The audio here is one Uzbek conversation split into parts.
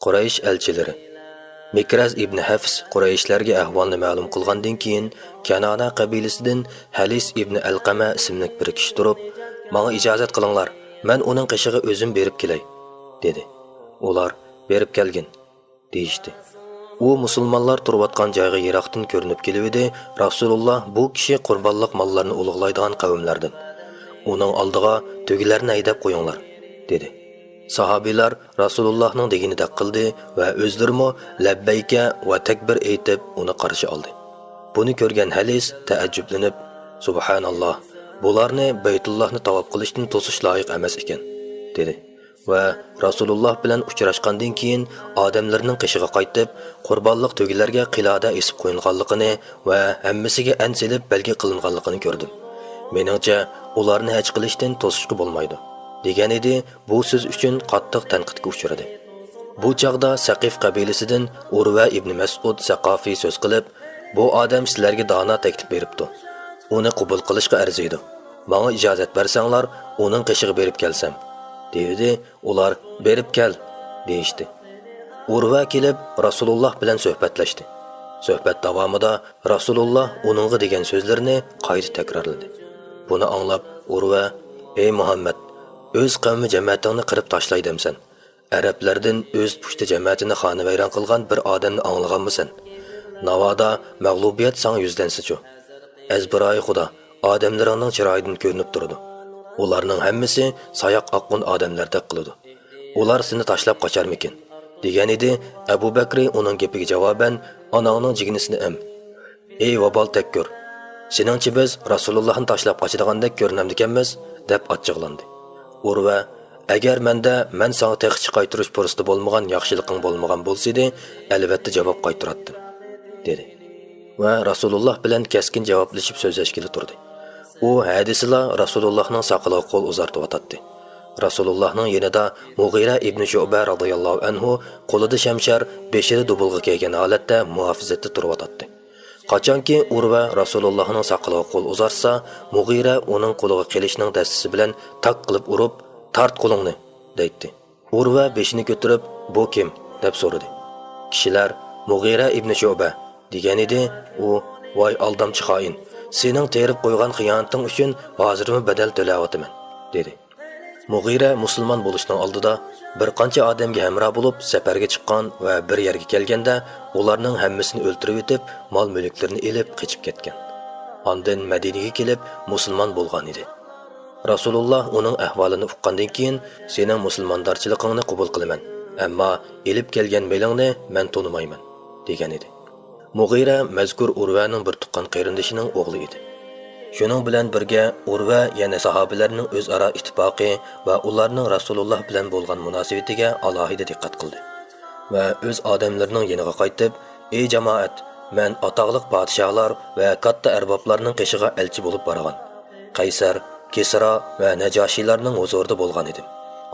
Quraysh elchilari Mikraz ibn Hafs Qurayshlarga ahvolni ma'lum qilgandan keyin Kanana qabilasidan Halis ibn Alqama ismli bir kishi turib, "Menga ijozat qilinglar, men uning qishig'i o'zim berib kelay", dedi. Ular berib kelgin deyishdi. U musulmonlar turayotgan joyga yiroqdan ko'rinib kelibdi. Rasululloh bu kishi qurbonlik mollarini ulug'laydigan qavmlardan. Uning oldiga tugilarni haydab qo'yinglar, dedi. Sahabilar Rasulullohning deganidek qildi va o'zlari labbayka va takbir aytib uni qarshi oldi. Buni ko'rgan Halis taajjublanib, "Subhanalloh, bularni Baytullohni tavob qilishdan to'sish loyiq emas ekan", dedi. Va Rasululloh bilan uchrashgandan keyin odamlarning qishig'i qaytib, qurbonlik tugilarga qilada esib qo'yilganligini va hammasiga ansilib belgi qilinganligini ko'rdim. Meningcha, ularni haj qilishdan to'sishga bo'lmaydi, degan edi. Bu so'z uchun qattiq tanqidga uchradi. Bu chaqda Saqif qabilasidan Urva ibn Mas'ud Saqafi so'z qilib, "Bu odam sizlarga dono taklif beribdi. Uni qabul qilishga arziydi. Menga ijozat bersanglar, uning qishig'i berib kelsam", dedi. Ular "Berib kel", deyishdi. Urva kelib Rasululloh bilan suhbatlashdi. Suhbat davomida Rasululloh uningga degan so'zlarini qayta takrorladi. Buni anglab Urva, "Ey Muhammad, o'z qavmi jamoatingni qirib tashlaydimsan. Arablardan o'z pushti jamoatini xonavayron qilgan bir odamni anglaganmisan? Navoda mag'lubiyat sana yuzlansichu. Azbiroyi Xudo, odamlarning chiroyidan ko'rinib turdi. Ularning hammasi sayoq oqqun odamlardek qiladi. Ular seni tashlab qocharmikin?" degan edi. Abu Bakr uning gapiga javoban, "Onangning jignisini em. Ey vabol takkur, seningchi biz Rasulullohni tashlab qochadigandak ko'rinamdikanmiz?" deb achchiqlandi. Urva, "Agar men sana teqchi qaytirish fursati bo'lmagan yaxshiliqing bo'lmagan bo'lsa-di, albatta javob qaytaratdim", dedi. Va Rasululloh bilan keskin javoblashib so'zlashgili turdi. U hadisila Rasulullohning saqiliga qo'l uzatib. Rasulullohning yanida Mughira ibn Shu'ba radhiyallohu anhu qo'lida shamshar, beshida dubulg'a kelgan holatda muhofazatda turib. Qachonki Urva Rasulullohning saqiliga qo'l uzatsa, Mughira uning qo'liga kelishning dastasi bilan tak qilib urib, "Tart qo'lingni", deydi. Urva beshini ko'tarib, "Bu kim?" deb so'radi. Kishilar "Mughira ibn Shu'ba" degan edi. U "Voy aldamchi xoin, sening terib qo'ygan xiyonating uchun hozirmi badal to'layapman", dedi. Mughira musulmon bo'lishning oldida bir qancha odamga hamroh bo'lib safarga chiqqan va bir yerga kelganda ularning hammasini o'ltirib o'tib, mol-mulklarini elib qochib ketgan. Ondan Madinaga kelib musulmon bo'lgan edi. Rasululloh uning ahvolini uqqandan keyin "Sening musulmondorchiligingni qabul qilaman, ammo elib kelgan melingni men tonimayman", degan edi. Mughira mazkur Urvaning bir tuqqan qarindoshining o'g'li edi. Shuning bilan birga Urva yana sahobalarning o'zaro ittifoqi va ularning Rasululloh bilan bo'lgan munosabatiga alohida diqqat qildi. Va o'z odamlarining yoniga qaytib, "Ey jamoat, men atoqliq podshohlar va katta arboblarning qishig'i elchi bo'lib borgan. Qaysar, Kisra va Najoshiylarning huzurida bo'lgan edim.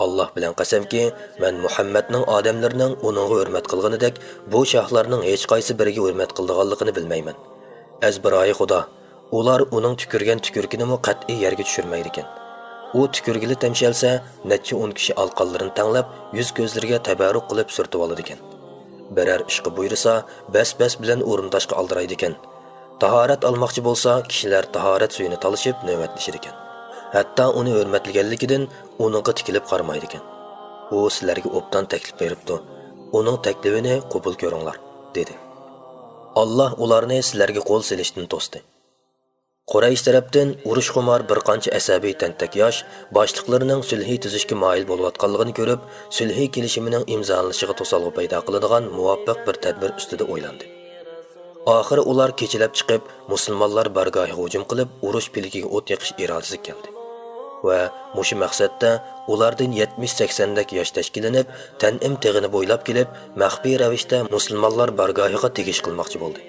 Alloh bilan qasamki, men Muhammadning odamlarining uningga hurmat qilganidek, bu shohlarning hech qaysi biriga hurmat qilganligini bilmayman. Azbiroyi Xudo, ular uning tükürgen tükürkini qat'iy yerga tushirmaydi ekan. U tükürgili temshalsa, necha 10 kishi alqonlarini tanglab, yuz ko'zlariga tabarruk qilib surtib oladi ekan. Birer ishqi buyursa, bas bilan o'rindashqa aldiraydi ekan. Tahorat almoqchi bo'lsa, kishilar tahorat suyini talishib navbatlashir ekan. Hatto uni hurmatlaganligidan uningga tikilib qaramaydi ekan. U sizlarga obdan taklif beribdi. Uning taklifini qabul ko'ringlar", dedi. Alloh ularni sizlarga qo'l silishdan to'sdi. Quraysh tarafdan urush xumor bir qancha asabiy tentak yosh boshliqlarining sulhiy tuzishga moyil bo'layotganligini ko'rib, sulhiy kelishimining imzolanishiga to'salg'i paydo qiladigan muvaffaq bir tadbir ustida o'ylandi. Oxiri ular kechilab chiqib, musulmonlar bargohiga hujum qilib, urush piligiga o't yoqish irodasi keldi. Va mushu maqsadda ulardan 70-80 dak yosh tashkillanib, Tanim teg'ini bo'ylab kelib, maxfiy ravishda musulmonlar bargohiga tegish qilmoqchi bo'ldi.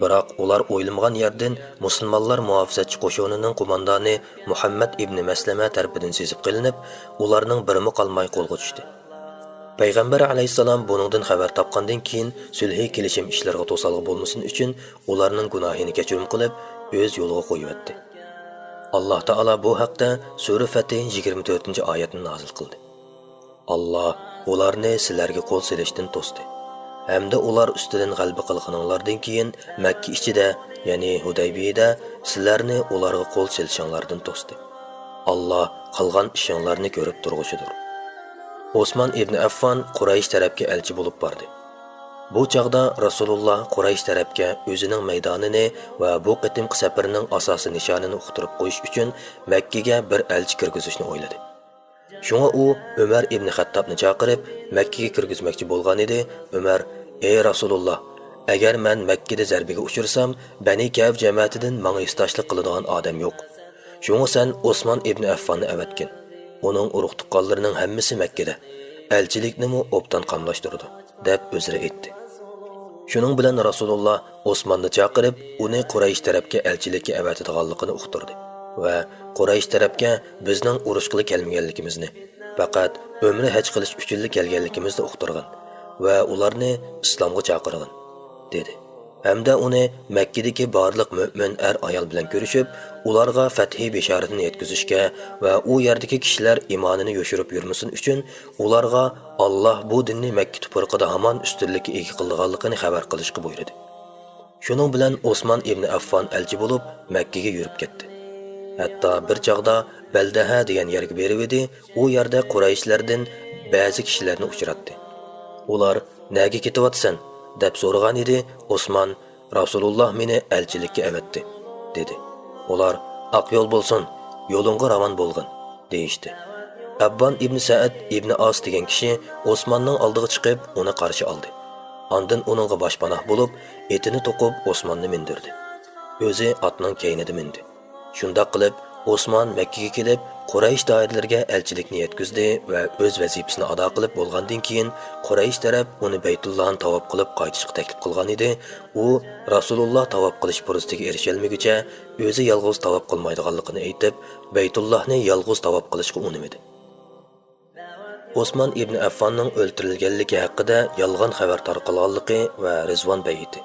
Biroq ular o'ylamagan yerdan musulmonlar muhofizatchi qo'shinining qo'mondoni Muhammad ibn Maslama tarafidan sezib qilinib, ularning birimi qolmay qo'lga tushdi. Payg'ambar alayhisalom buningdan xabar topgandan keyin sulhiy kelishim ishlariga to'salg'i bo'lmasin uchun ularning gunohini kechirim qilib, o'z yo'liga qo'yibdi. Alloh taolo bu haqda Sura Fatih 24-oyatni nozil qildi. Allah ularni sizlarga qo'l selishdan to'sdi. Hamda ular ustidan g'alaba qilganinglardan keyin Makka ichida, ya'ni Hudaybiyada sizlarni ularga qo'l selishinglardan to'sdi. Alloh qilgan ishinglarni ko'rib turg'ushidir. Osman ibn Affon Quraysh tarafga elchi bo'lib bordi. Bu chaqda Rasululloh Quraysh tarafga o'zining maydonini va bu qitimqi safarning asosiy nishonini uqtirib qo'yish uchun Makkaga bir elchi kirgizishni o'yladi. Shunga u Umar ibn Xattobni chaqirib Makkaga kirgizmoqchi bo'lgan edi. Umar: "Ey Rasululloh, agar men Makkada zarbiga uchirsam, Bani Ka'b jamoatidan menga istoshlik qiladigan odam yo'q. Shunga sen Osman ibn Affonni avatgin. Uning urug' tuqqanlarining hammasi Makkada. Elchilikni obdan qamlashtirdi", deb o'zira aytdi. Shuning bilan Rasululloh Osmanni chaqirib, uni Quraysh tarafga elchilikka avatadiganligini uqtirdi va Quraysh tarafga bizning urush qilib kelmaganligimizni, faqat umri haj qilish uchun kelganligimizni uqtirgan va ularni islomga chaqirgan, dedi. Hamda uni Makkadagi barliq mo'min ayol bilan ko'rishib, ularga fathi bishoratini yetkazishga va u yerdagi kishilar iymonini yoshirib yurmasin uchun ularga Alloh bu dinni Makka tuproqida hamon ustunlikka ega qilganligini xabar qilishga buyurdi. Shuning bilan Osman ibn Affon elchi bo'lib Makkaga yurib ketdi. Hatto bir chaqda Baldaha degan yerga berib edi, u yerda Qurayshlardan ba'zi kishilarni uchratdi. Ular: "Nega ketyapsan?" deb so'ragan edi. Osman: "Rasululloh meni elchilikka avatdi", dedi. Ular: "Aq yo'l bo'lsin, yo'lingga ravon bo'lgin", deyishdi. Abbon ibn Sa'd ibn As degan kishi Osmanning oldiga chiqib, uni qarshi oldi. Ondan uningga boshpanoh bo'lib, etini to'qib Osmanni mindirdi. O'zi otning keynida mindi. Shunda qilib Osman Makkaga kelib, Quraysh doiralariga elchilikni yetkazdi va o'z vazifasini ado qilib bo'lgandan keyin Quraysh taraf uni Baytullohni tavob qilib qaytishga taklif qilgan edi. U Rasululloh tavob qilish fursatiga erisholmaguncha o'zi yolg'iz tavob qilmaydiganligini aytib, Baytullohni yolg'iz tavob qilishga unimadi. Osman ibn Affonning o'ldirilganligi haqida yolg'on xabar tarqalganligi va Rizvon bayiti.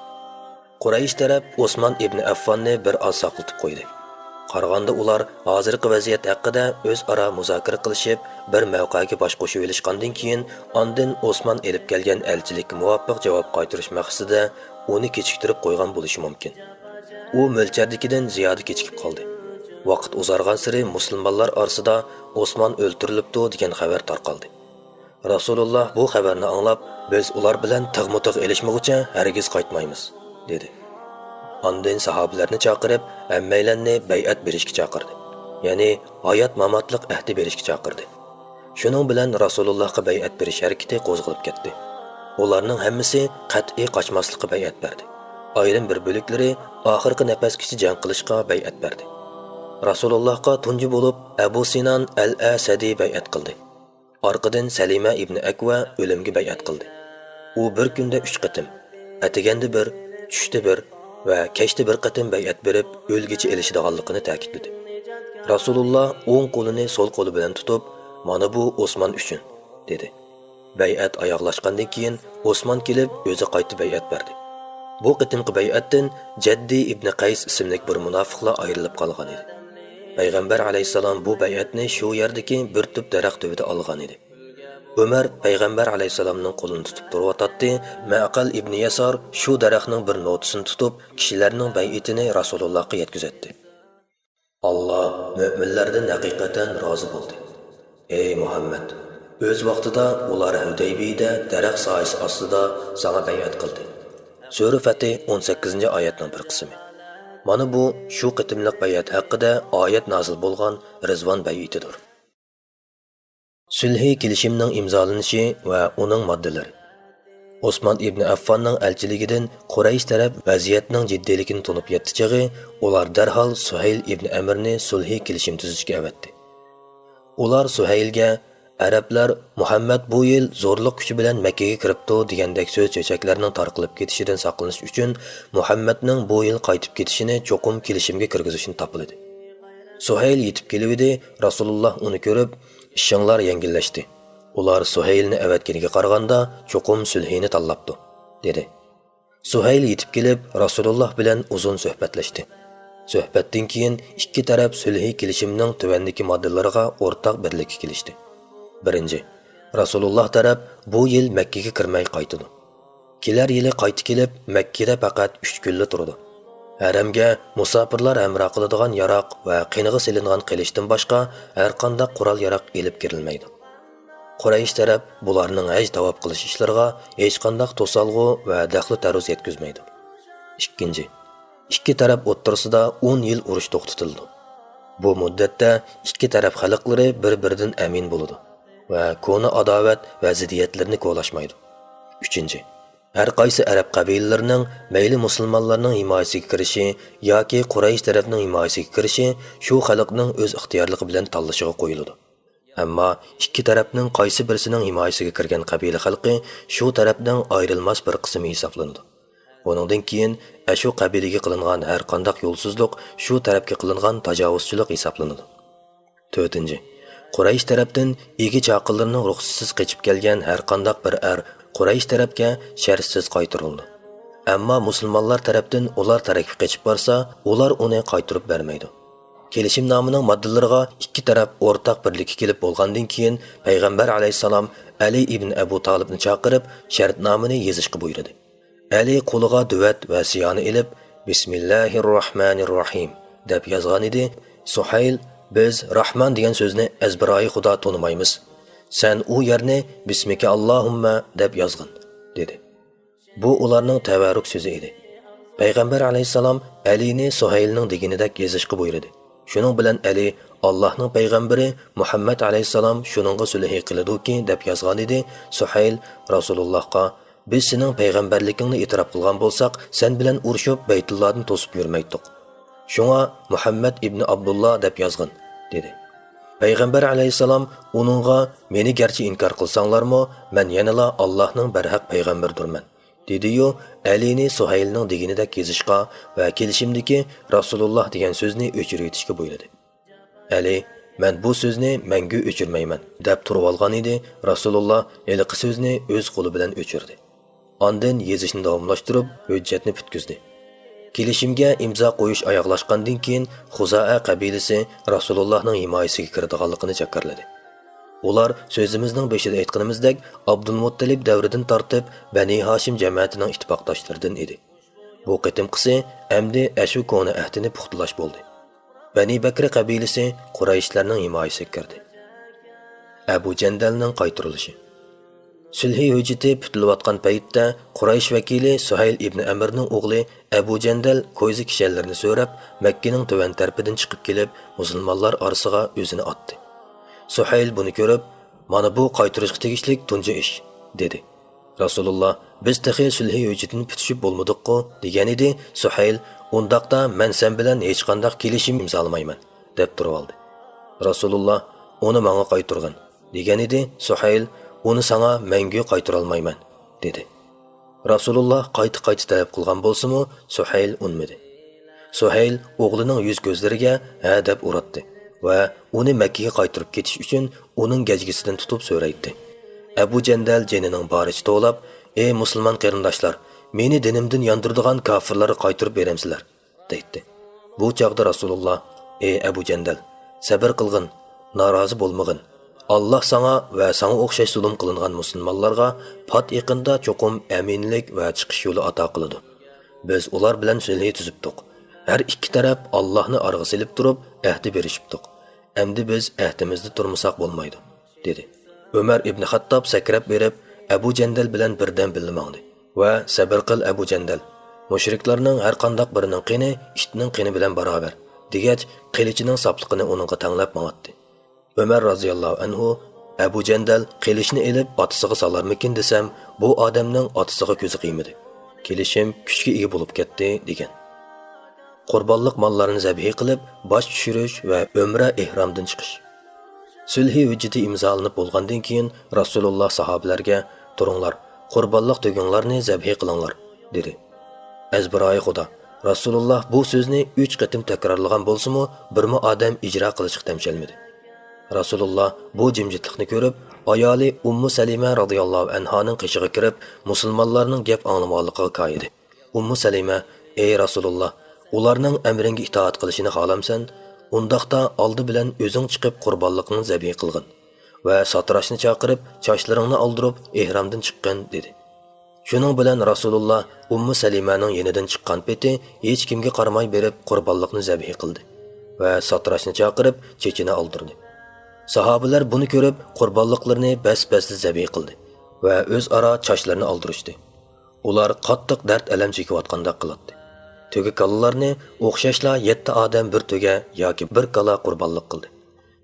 Quraysh taraf Osman ibn Affonni bir oz saqlatib qo'ydi. Qaraganda ular hozirgi vaziyat haqida o'zaro muzokara qilishib, bir mavqega bosh qo'shib olishgandan keyin ondan Osman elib kelgan elchilikka muvofiq javob qaytarish maqsadida uni kechiktirib qo'ygan bo'lishi mumkin. U mo'lchardagidan ziyoda kechikib qoldi. Vaqt uzargan sari musulmonlar orasida Osman o'ldirilibdi degan xabar tarqaldi. Rasululloh bu xabarni anglab, "Biz ular bilan tig'mutiq elishmoqcha hargiz qaytmaymiz", dedi. Ondan sahobalarni chaqirib, hammaylarni bay'at berishga chaqirdi. Ya'ni hayot mamatliq ahdi berishga chaqirdi. Shuning bilan Rasulullohga bay'at berish harakati qo'zg'alib ketdi. Ularning hammasi qat'iy qochmaslikka bay'at berdi. Ayrim bir bo'liklari oxirgi nafasgacha jang qilishga bay'at berdi. Rasulullohga tunji bo'lib Abu Sinan al-Asadi bay'at qildi. Orqadan Salima ibn Akva o'limga bay'at qildi. U bir kunda 3 qatim, atiganda bir, tushda bir va kechda bir qatim bay'at berib, o'lgicha elishdiganligini ta'kidladi. Rasululloh o'ng qo'lini so'l qo'li bilan tutib, "Mana bu Osman uchun", dedi. Bay'at oyoqlashgandan keyin Osman kelib, o'zi qaytib bay'at berdi. Bu qitimqi bay'atdan Jaddi ibn Qays ismli bir munofiqlar ayrilib qolgan edi. Payg'ambar alayhisalom bu bay'atni shu yerdagi bir tub daraxt tubida olgan edi. Umar Payg'ambar alayhisalomning qo'lini tutib turib, Ma'qal ibn Yasar shu daraxtning bir notisini tutib, kishilarning bay'atini Rasulullohga yetkazdi. Alloh mu'minlardan haqiqatan rozi bo'ldi. Ey Muhammad, o'z vaqtida ular Hudaybiyada daraxt soyasi ostida sana bay'at qildi. Sura Fatih 18-oyatning bir qismi. Mana bu shu qitimliq bay'at haqida oyat nozil bo'lgan Rizvon bay'atidir. Sulhi kelishimning imzolanishi va uning moddalari. Osman ibn Affonning elchiligidan Quraysh taraf vaziyatning jiddiyligini tunib yettichig'i, ular darhol Suhayl ibn Amirni sulhi kelishim tuzishga avatdi. Ular Suhaylga Arablar Muhammad bu yil zo'rliq kuchi bilan Makkaga kiribdi degandek so'z cho'chaklarning tarqalib ketishidan saqlanish uchun Muhammadning bu yil qaytib ketishini cho'qim kelishimga kirgizishni topildi. Suhayl yetib kelibdi, Rasululloh uni ko'rib, "Ishinglar yengillashdi. Ular Suhaylni avatganiga qaraganda cho'qim sulhini tanlabdi", dedi. Suhayl yetib kelib, Rasululloh bilan uzun suhbatlashdi. Suhbatdan keyin ikki taraf sulhi kelishimning tuvandagi moddalariga o'rtaq birlikka kelishdi. Birinchi, Rasululloh taraf bu yil Makkaga kirmay qaytdi. Kelar yili qaytib kelib, Makkada faqat 3 kunli turdi. Haramga musofirlar hamroh qiladigan yaroq va qiniga silingan qilishdan boshqa har qanday qurol yaroq elib kirilmaydi. Quraysh taraf bularning haj tavob qilish ishlariga hech qanday to'salg'u va daxli taruz yetkazmaydi. Ikkinchi, ikki taraf o'rtasida 10 yil urush to'xtatildi. Bu muddatda ikki taraf xalqlari bir-biridan amin bo'ladi va koni adovat va ziddiyatlarni ko'lashmaydi. Uchinchi, har qaysi arab qabilalarining mayli musulmonlarning himoyasiga kirishi yoki Quraysh tarafining himoyasiga kirishi shu xalqning o'z ixtiyorligi bilan tanlashiga qo'yiladi. Ammo ikki tarafning qaysi birisining himoyasiga kirgan qabila xalqi shu tarafning ayrilmas bir qismi hisoblanadi. Buningdan keyin shu qabilaga qilingan har qanday yo'lsizlik shu tarafga qilingan tajovuzchilik hisoblanadi. 4. Quraysh tarafdan egi chaqinlarning ruxsatsiz qochib kelgan har qanday bir Quraysh tarafga shartsiz qaytarildi. Ammo musulmonlar tarafdan ular tarafga qochib borsa, ular uni qaytarib bermaydi. Kelishim nomining moddalariga ikki taraf o'rtaq birlikka kelib bo'lgandan keyin payg'ambar alayhisalom Ali ibn Abu Talibni chaqirib shartnomani yozishga buyurdi. Ali qo'liga duvat va siyoni ilib Bismillahirrohmanirrohim deb yozgan edi. Suhayl biz Rahman degan so'zni azbiroyi Xudo tonimaymiz. Sen u yerni Bismika Allohumma deb yozgin dedi. Bu ularning tavarruk so'zi edi. Payg'ambar alayhisalom Alini Suhaylning deganidek yozishga buyurdi. Shuning bilan Ali Allohning payg'ambari Muhammad alayhisalom shuningga sulhi qiladi-ki deb yozgan edi. Suhayl Rasulullohga biz sening payg'ambarligingni e'tirof qilgan bo'lsak, sen bilan urushib Baytullohni to'sib yurmaydik. Shunga Muhammad ibn Abdullah deb yozgin dedi. Payg'ambar alayhisalom uningga meni garchi inkor qilsanglarmi, men yanala Allohning barhaq payg'ambaridirman dedi-yu, Alini Suhaylning deganidek yozishga va kelishimdagi Rasululloh degan so'zni o'chirib etishga buyurdi. Ali men bu so'zni mangu o'chirmayman deb turib olgan edi. Rasululloh eliqi so'zni o'z qo'li bilan o'chirdi. Ondan yozishni davomlashtirib hujjatni bitkizdi. Kelishimga imzo qo'yish oyoqlashgandan keyin Xuzoa qabilasi Rasulullohning himoyasiga kiradiganligini jakarladi. Ular so'zimizning beshida aytganimizdek Abdulmuttalib davridan tortib Bani Hashim jamoatining ittifoqdoshlaridan edi. Bu qitimqisi endi ashu koni ahdini puxtalash bo'ldi. Bani Bakr qabilasi Qurayshlarning himoyasiga kirdi. Abu Jandalning qaytarilishi. Sulhi hujjati bitilayotgan paytda Quraysh vakili Suhayl ibn Amrning o'g'li Abu Jandal ko'zi kishanlarni so'rab Makkaning tuvan tarafidan chiqib kelib musulmonlar orasiga o'zini otdi. Suhayl buni ko'rib, "Mana bu qaytarishga tegishlik tunji ish" dedi. Rasululloh "Biz taxil sulhi hujjatini bitishib bo'lmadiq-ku" degan edi. Suhayl "Undaqda men sen bilan hech qanday kelishim imzolamayman" deb turib oldi. Rasululloh "Uni menga qaytargin" degan edi. Suhayl "Uni sana mangu qaytara olmayman" dedi. Rasululloh qayta talab qilgan bo'lsa-mu, Suhayl unmadi. Suhayl o'g'lining yuz ko'zlariga ha deb uratdi va uni Makkaga qaytarib ketish uchun uning gajgisidan tutib so'raydi. Abu Jandal jenining boricha to'lab, "Ey musulmon qarindoshlar, meni dinimdan yondiradigan kofirlarni qaytarib beramsizlar" dedi. Bu chaqda Rasululloh, "Ey Abu Jandal, sabr qilgin, norozi bo'lmag'in. Allah sana va sana o'xshash zulm qilingan musulmonlarga pat yaqinda cho'qim aminlik va chiqish yo'li ato qiladi. Biz ular bilan sulh tuzibdik. Har ikki taraf Allohni org'a silib turib ahd berishibdik. Endi biz ahdimizda turmasak bo'lmaydi" dedi. Umar ibn Xattob sakrab berib Abu Jandal bilan birdan bilmangdi va sabr qil Abu Jandal. Mushriklarning har qanday birining qini itning qini bilan barobar degach qilichining sopliqini uningga tanglab mangdi. Umar roziyallohu anhu Abu Jandal qilishni elib otasiga solarmikin desam, bu odamning otasiga ko'zi qiymadi. Kelishim kuchga ega bo'lib ketdi degan. Qurbonlik mollarini zabih qilib, bosh tushirish va umra ihromdan chiqish. Sulhi hujjati imzolanib bo'lgandan keyin Rasululloh sahobalarga "Turinglar, qurbonlik tugunlarni zabih qilinglar" dedi. Azbiroyi Xudo, Rasululloh bu so'zni 3 qatim takrorlagan bo'lsa-mu, birma odam ijro qilishga tamshalmadi. Rasululloh bu jimjitlikni ko'rib, ayoli Ummu Salima radhiyallohu anhaning qishig'iga kirib, musulmonlarning gap anglamaganligiga qoyidi. Ummu Salima: "Ey Rasululloh, ularning amringa itoat qilishini xohlamsan? Undaqda oldi bilan o'zing chiqib qurbonlikni zabih qilgin. va sotirashni chaqirib, sochlaringni oldirib, ehramdan chiqqin dedi. Shuning bilan Rasululloh Ummu Salimaning yenidan chiqqan peti hech kimga qaramay berib qurbonlikni zabih qildi va sotirashni chaqirib, chechini oldirdi. Sahobalar buni ko'rib, qurbonliklarini bas-basli zabih qildi va o'zaro sochlarini oldirishdi. Ular qattiq dard alam chekayotgandek qiladi. Töge kallalarni o'xshashla 7 odam bir töga yoki bir kala qurbonlik qildi.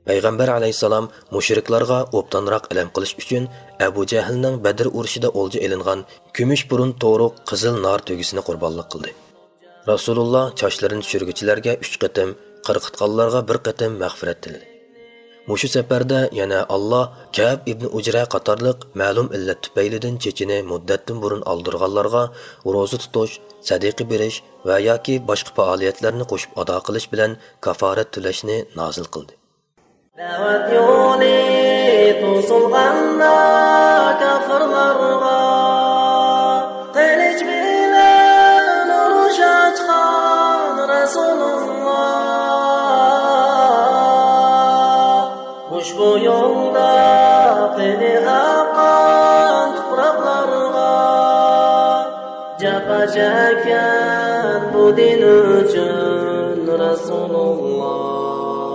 Payg'ambar alayhisalom mushriklarga obdanroq alam qilish uchun Abu Jahlning Badr urushida o'lja elingan kumush burun to'ruq qizil nar tögisini qurbonlik qildi. Rasululloh sochlarini tushirguchilarga 3 qatim, qirqitqanlarga 1 qatim mag'firat tiladi. Mushu safarda yana Alloh Ka'b ibn Ujra qatorliq ma'lum illat tufaylidan chechini muddatdan burun oldirganlarga ro'za tutish, sadiqa berish va yoki boshqa faoliyatlarni qo'shib ado qilish bilan kaforat to'lashni nozil qildi. Da'vat yo'li to'silganda kafirlarga qilich bilan urush ochgan Rasululloh ushbu yo'lda qini haqqan tuproqlarga japa chekkan bu din uchun Rasululloh